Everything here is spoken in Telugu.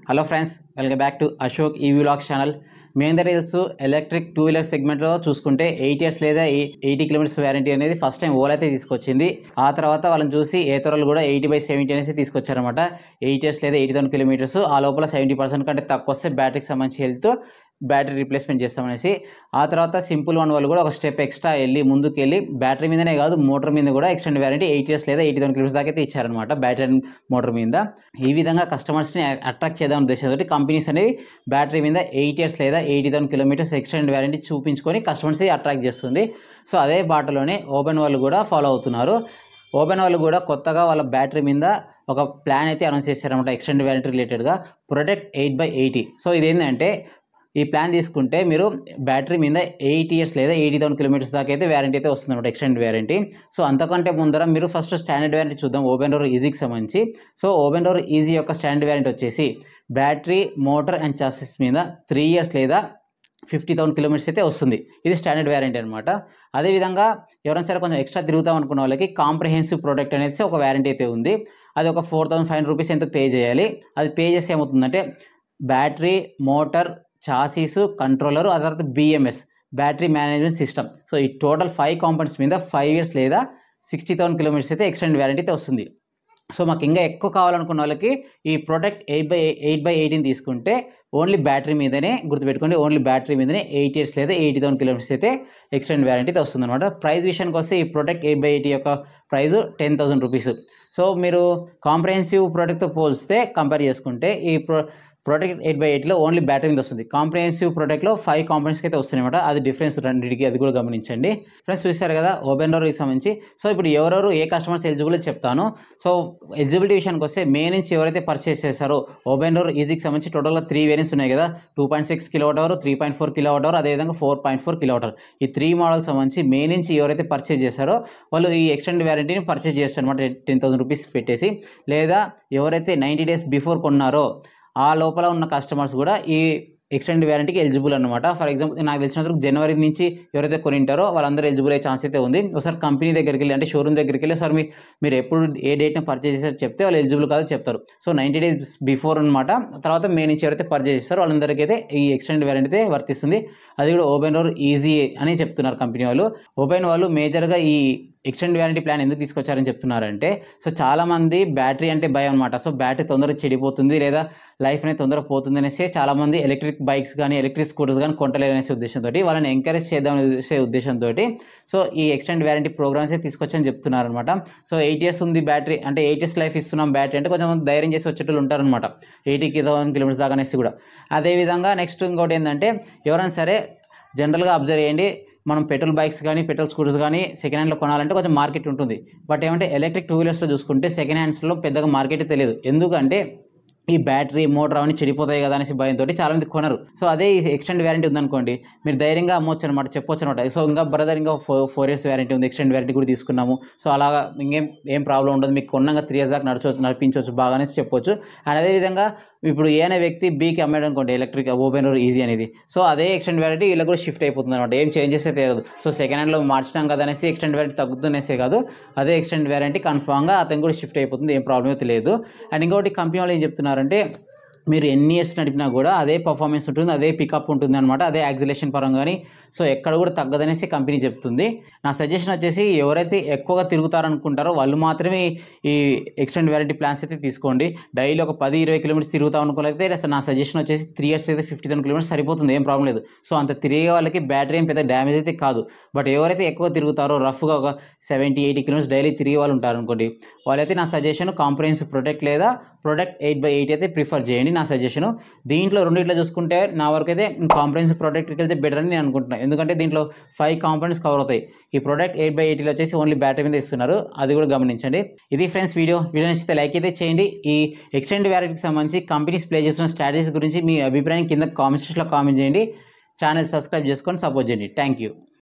Hello friends, welcome back to Ashok EV vlogs channel. మీ అందరికీ తెలుసు, ఎలక్ట్రిక్ 2 వీలర్ సెగ్మెంట్లో చూసుకుంటే 8 ఇయర్స్ లేదా 80 కిలోమీటర్స్ వ్యారంటీ అనేది ఫస్ట్ టైం ఓలా అయితే తీసుకొచ్చింది. ఆ తర్వాత వాళ్ళని చూసి ఏతరులు కూడా 80/70 అనేసి తీసుకొచ్చారనమాట. 8 ఇయర్స్ లేదా 80,000 కిలోమీటర్స్, ఆ లోపల 70% కంటే తక్కువ వస్తే బ్యాటరీకి సంబంధించి హెల్త్ బ్యాటరీ రీప్లేస్మెంట్ చేస్తామనేసి. ఆ తర్వాత సింపుల్ వన్ వాళ్ళు కూడా ఒక స్టెప్ ఎక్స్ట్రా ముందుకు వెళ్ళి బ్యాటరీ మీదనే కాదు మోటార్ మీద కూడా ఎక్స్టెండ్ వ్యారంటీ 8 ఇయర్స్ లేదా 80,000 కిలోమీటర్స్ దాకా అయితే ఇచ్చారనమాట బ్యాటరీ మోటార్ మీద. ఈ విధంగా కస్టమర్స్ని అట్రాక్ట్ చేద్దాం ఉద్దేశంతో కంపెనీస్ అనేవి బ్యాటరీ మీద 8 ఇయర్స్ లేదా 80,000 కిలోమీటర్స్ ఎక్స్టెండ్ వ్యారంటీ చూపించుకొని కస్టమర్స్ని అట్రాక్ట్ చేస్తుంది. సో అదే బాటలోనే ఓపెన్ వాళ్ళు కూడా ఫాలో అవుతున్నారు. ఓపెన్ వాళ్ళు కూడా కొత్తగా వాళ్ళ బ్యాటరీ మీద ఒక ప్లాన్ అయితే అనౌన్స్ చేశారనమాట ఎక్స్టెండ్ వ్యారంటీ రిలేటెడ్గా, ప్రొటెక్ట్ 8/80. సో ఇదేంటంటే ఈ ప్లాన్ తీసుకుంటే మీరు బ్యాటరీ మీద 8 ఇయర్స్ లేదా 80,000 కిలోమీటర్స్ దాకా అయితే వ్యారంటీ అయితే వస్తుంది అనమాట, ఎక్స్టెండ్ వ్యారంటీ. సో అంతకంటే ముందర మీరు ఫస్ట్ స్టాండర్డ్ వ్యారంటీ చూద్దాం ఓపెన్ డోర్ ఈజీకి సంబంధించి. సో ఓపెన్ డోర్ ఈజీ యొక్క స్టాండర్డ్ వ్యారంటీ వచ్చేసి బ్యాటరీ, మోటార్ అండ్ చాసిస్ మీద 3 ఇయర్స్ లేదా 50,000 కిలోమీటర్స్ అయితే వస్తుంది. ఇది స్టాండర్డ్ వ్యారంటీ అనమాట. అదేవిధంగా ఎవరైనా సరే కొంచెం ఎక్స్ట్రా తిరుగుతాం అనుకున్న వాళ్ళకి కాంప్రహెన్సివ్ ప్రోడక్ట్ అనేది ఒక వ్యారంటీ అయితే ఉంది. అది ఒక 4,500 రూపీస్ ఎంతో పే చేయాలి. అది పే చేస్తే ఏమవుతుందంటే బ్యాటరీ, మోటార్, చాసీస్, కంట్రోలర్, ఆ తర్వాత BMS battery management system. So ఈ టోటల్ 5 కాంపోనెంట్స్ మీద 5 ఇయర్స్ లేదా 60,000 కిలోమీటర్స్ అయితే ఎక్స్టెండ్ వ్యారంటీ అయితే వస్తుంది. సో మాకు ఇంకా ఎక్కువ కావాలనుకున్న వాళ్ళకి ఈ ప్రొటెక్ట్ 8/18 తీసుకుంటే ఓన్లీ బ్యాటరీ మీదనే గుర్తుపెట్టుకోండి, ఓన్లీ బ్యాటరీ మీదనే 8 ఇయర్స్ లేదా 80,000 కిలోమీటర్స్ అయితే ఎక్స్టెండ్ వ్యారంటీ అయితే వస్తుంది అనమాట. ప్రైస్ విషయానికి వస్తే ఈ ప్రొటెక్ట్ 8/80 యొక్క ప్రైస్ 10,000 రూపీస్. సో మీరు కాంప్రహెన్సివ్ ప్రోడక్ట్తో పోల్స్తే కంపేర్ చేసుకుంటే ఈ ప్రొటెక్ట్ 8/8లో ఓన్లీ బ్యాటరీ మీద వస్తుంది. కాంప్రహెన్సివ్ ప్రోడక్ట్లో 5 కాంపోనెంట్స్కి అయితే వస్తుంది అనమాట. అది డిఫరెన్స్ రెండింటికి, అది కూడా గమనించండి. ఫ్రెండ్స్ చూస్తారు కదా ఓపెన్ డోర్కి సంబంధించి. సో ఇప్పుడు ఎవరెవరు ఏ కస్టమర్స్ ఎలిజిబుల్ చెప్తాను. సో ఎలిజిబిలిటీ విషయానికి వస్తే మే నుంచి ఎవరైతే పర్చేస్ చేస్తారో ఓపెన్ డోర్ ఈజీకి సంబంధించి టోటల్గా 3 వేరియంట్స్ ఉన్నాయి కదా, 2.6 kWh, 3.4 kWh, అదేవిధంగా 4.4 kWh. ఈ 3 మోడల్స్ సంబంధించి మే నుంచి ఎవరైతే పర్చేస్ చేస్తారో వాళ్ళు ఈ ఎక్స్టెండ్ వ్యారంటీని పర్చేస్ చేస్తారు అనమాట 10,000 రూపీస్ పెట్టేసి. లేదా ఎవరైతే 90 డేస్ బిఫోర్ కొన్నారో ఆ లోపల ఉన్న కస్టమర్స్ కూడా ఈ ఎక్స్టెండ్ వ్యారంటీకి ఎలిజిబుల్ అనమాట. ఫర్ ఎగ్జాంపుల్ నాకు తెలిసినందుకు జనవరి నుంచి ఎవరైతే కొనింటారో వాళ్ళందరూ ఎలిజిబుల్ అయ్యే ఛాన్స్ అయితే ఉంది. ఒకసారి కంపెనీ దగ్గరికి వెళ్ళి అంటే షోరూమ్ దగ్గరికి వెళ్ళి సార్ మీరు ఎప్పుడు ఏ డేట్ని పర్చేస్ చేశారో చెప్తే వాళ్ళు ఎలిజిబుల్ కాదో చెప్తారు. సో 90 డేస్ బిఫోర్ అనమాట. తర్వాత మే నుంచి ఎవరైతే పర్చేస్ చేస్తారో వాళ్ళందరికీ అయితే ఈ ఎక్స్టెండ్ వ్యారంటీ అయితే వర్తిస్తుంది. అది కూడా ఓపెన్ డోర్ ఈజీ అని చెప్తున్నారు కంపెనీ వాళ్ళు. ఓపెన్ వాళ్ళు మేజర్గా ఈ ఎక్స్టెండ్ వ్యారంటీ ప్లాన్ ఎందుకు తీసుకొచ్చారని చెప్తున్నారంటే, సో చాలామంది బ్యాటరీ అంటే భయం అనమాట. సో బ్యాటరీ తొందరగా చెడిపోతుంది లేదా లైఫ్ అనేది తొందరగా పోతుంది అనేసి చాలామంది ఎలక్ట్రిక్ బైక్స్ కానీ ఎలక్ట్రిక్ స్కూటర్స్ కానీ కొంటలేరు అనేసి ఉద్దేశంతో, వాళ్ళని ఎంకరేజ్ చేద్దాం అనే ఉద్దేశంతో సో ఈ ఎక్స్టెండ్ వ్యారంటీ ప్రోగ్రామ్స్ తీసుకొచ్చని చెప్తున్నారు అనమాట. సో 8 ఇయర్స్ ఉంది బ్యాటరీ అంటే 8 ఇయర్స్ లైఫ్ ఇస్తున్నాం బ్యాటరీ అంటే కొంచెం ధైర్యం చేసి వచ్చేటట్లు ఉంటారనమాట 80,000 కిలోమీటర్స్ దాకా అనేసి కూడా. అదేవిధంగా నెక్స్ట్ ఇంకోటి ఏంటంటే ఎవరైనా సరే జనరల్గా అబ్జర్వ్ చేయండి, మనం పెట్రోల్ బైక్స్ కానీ పెట్రోల్ స్కూటర్స్ కానీ సెకండ్ హ్యాండ్లో కొనాలంటే కొంచెం మార్కెట్ ఉంటుంది. బట్ ఏమంటే ఎలక్ట్రిక్ 2 వీలర్స్లో చూసుకుంటే సెకండ్ హ్యాండ్స్లో పెద్దగా మార్కెట్ తెలియదు. ఎందుకంటే ఈ బ్యాటరీ, మోటార్ అవన్నీ చెడిపోతాయి కదా అనేసి భయంతో చాలామంది కొనరు. సో అదే ఈ ఎక్స్టెండ్ వ్యారంటీ ఉందనుకోండి, మీరు ధైర్యంగా అమ్మొచ్చు అనమాట, చెప్పొచ్చు అనమాట. సో ఇంకా బ్రదర్ ఇంకా 4 ఇయర్స్ వ్యారంటీ ఉంది, ఎక్స్టెండ్ వ్యారంటీ కూడా తీసుకున్నాము, సో అలాగా ఏం ప్రాబ్లం ఉండదు, మీకు కొన్నాక 3 ఇయర్స్ దాకా నడిపించవచ్చు బాగా అనేసి చెప్పొచ్చు. అండ్ అదేవిధంగా ఇప్పుడు ఏ అనే వ్యక్తి బీకి అమ్మాడు అనుకోండి ఎలక్ట్రిక్ ఓపెన్ డోర్ ఈజీ అనేది, సో అదే ఎక్స్టెండ్ వ్యారంటీ ఇలా కూడా షిఫ్ట్ అయిపోతుంది అనమాట. ఏం చేంజెస్ అయితే కాదు. సో సెకండ్ హ్యాండ్లో మార్చినాం కదా అనేసి ఎక్స్టెండ్ వ్యారంటీ తగ్గుతుందనేసే కాదు, అదే ఎక్స్టెండ్ వ్యారంటీ కన్ఫామ్గా అతను కూడా షిఫ్ట్ అయిపోతుంది, ఏం ప్రాబ్లం అయితే లేదు. అండ్ ఇంకోటి కంపెనీ వాళ్ళు ఏం చెప్తున్నారంటే మీరు ఎన్ని ఇయర్స్ నడిపినా కూడా అదే పర్ఫార్మెన్స్ ఉంటుంది, అదే పికప్ ఉంటుంది అనమాట, అదే యాక్సిలేషన్ పరంగా కానీ సో ఎక్కడ కూడా తగ్గదనేసి కంపెనీ చెప్తుంది. నా సజెషన్ వచ్చేసి ఎవరైతే ఎక్కువగా తిరుగుతారనుకుంటారో వాళ్ళు మాత్రమే ఈ ఎక్స్టెండ్ వ్యారంటీ ప్లాన్స్ అయితే తీసుకోండి. డైలీ ఒక 10-20 కిలోమీటర్స్ తిరుగుతాం అనుకోలేకపోతే నా సజెషన్ వచ్చేసి 3 ఇయర్స్ అయితే 50,000 కిలోమీటర్స్ సరిపోతుంది, ఏం ప్రాబ్లం లేదు. సో అంత తిరిగే వాళ్ళకి బ్యాటరీ ఏం పెద్ద డ్యామేజ్ అయితే కాదు. బట్ ఎవరైతే ఎక్కువ తిరుగుతారో రఫ్గా ఒక 70-80 కిలోమీటర్స్ డైలీ తిరిగే వాళ్ళు ఉంటారు అనుకోండి, వాళ్ళైతే నా సజెషన్ కాంప్రహెన్సివ్ ప్రొటెక్ట్ లేదా ప్రొటెక్ట్ 8/8 అయితే ప్రిఫర్ చేయండి నా సజెషన్. దీంట్లో రెండిట్లో చూసుకుంటే నా వరకు అయితే కాంప్రహెన్సివ్ ప్రొటెక్ట్కి వెళ్తే బెటర్ అని నేను అనుకుంటున్నాను. ఎందుకంటే దీంట్లో 5 కాంపోనెంట్స్ కవర్ అవుతాయి. ఈ ప్రొడక్ట్ 8/80లో వచ్చేసి ఓన్లీ బ్యాటరీ మీద ఇస్తున్నారు, అది కూడా గమనించండి. ఇది ఫ్రెండ్స్ వీడియో నచ్చితే లైక్ అయితే చేయండి. ఈ ఎక్స్టెండ్ వ్యారంటీకి సంబంధించి కంపెనీస్ ప్లే చేస్తున్న స్ట్రాటజీస్ గురించి మీ అభిప్రాయం కింద కామెంట్ సెక్షన్లో కామెంట్ చేయండి. ఛానల్ సబ్స్క్రైబ్ చేసుకొని సపోర్ట్ చేయండి. Thank you.